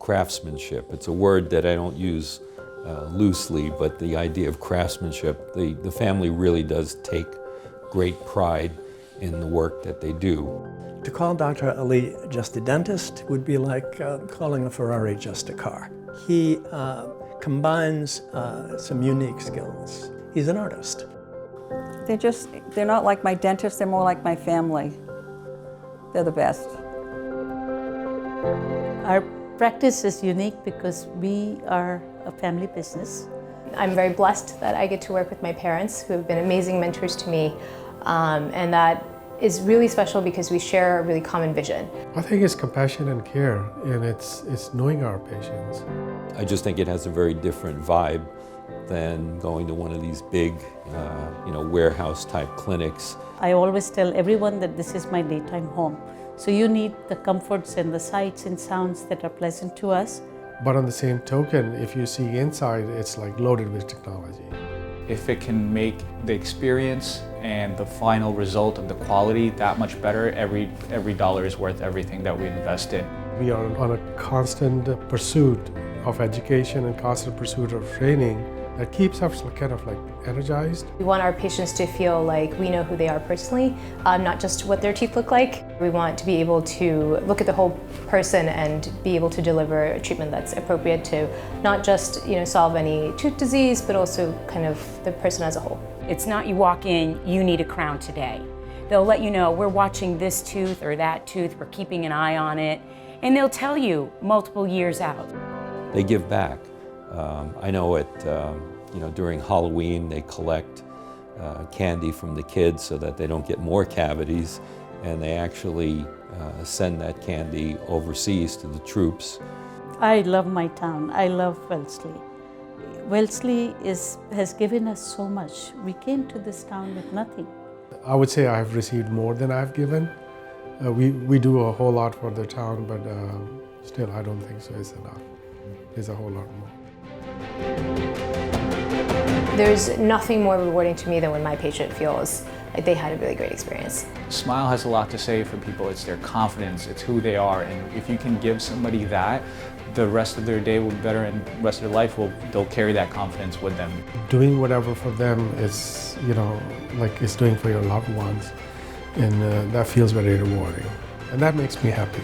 craftsmanship. It's a word that I don't use loosely, but the idea of craftsmanship, the family really does take great pride in the work that they do. To call Dr. Ali just a dentist would be like calling a Ferrari just a car. He combines some unique skills. He's an artist. They're not like my dentist, they're more like my family. They're the best. Our practice is unique because we are a family business. I'm very blessed that I get to work with my parents, who have been amazing mentors to me, and that is really special because we share a really common vision. I think it's compassion and care, and it's knowing our patients. I just think it has a very different vibe than going to one of these big, warehouse-type clinics. I always tell everyone that this is my daytime home. So you need the comforts and the sights and sounds that are pleasant to us. But on the same token, if you see inside, it's like loaded with technology. If it can make the experience and the final result of the quality that much better, every dollar is worth everything that we invest in. We are on a constant pursuit of education and constant pursuit of training that keeps us kind of like energized. We want our patients to feel like we know who they are personally, not just what their teeth look like. We want to be able to look at the whole person and be able to deliver a treatment that's appropriate to not just solve any tooth disease, but also kind of the person as a whole. It's not you walk in, you need a crown today. They'll let you know, we're watching this tooth or that tooth, we're keeping an eye on it, and they'll tell you multiple years out. They give back. I know during Halloween they collect candy from the kids so that they don't get more cavities, and they actually send that candy overseas to the troops. I love my town. I love Wellesley. Wellesley has given us so much. We came to this town with nothing. I would say I've received more than I've given. We do a whole lot for the town, but still I don't think so it's enough. There's a whole lot more. There's nothing more rewarding to me than when my patient feels like they had a really great experience. Smile has a lot to say for people. It's their confidence, it's who they are, and if you can give somebody that, the rest of their day will be better, and the rest of their life they'll carry that confidence with them. Doing whatever for them is, like it's doing for your loved ones, and that feels very rewarding, and that makes me happy.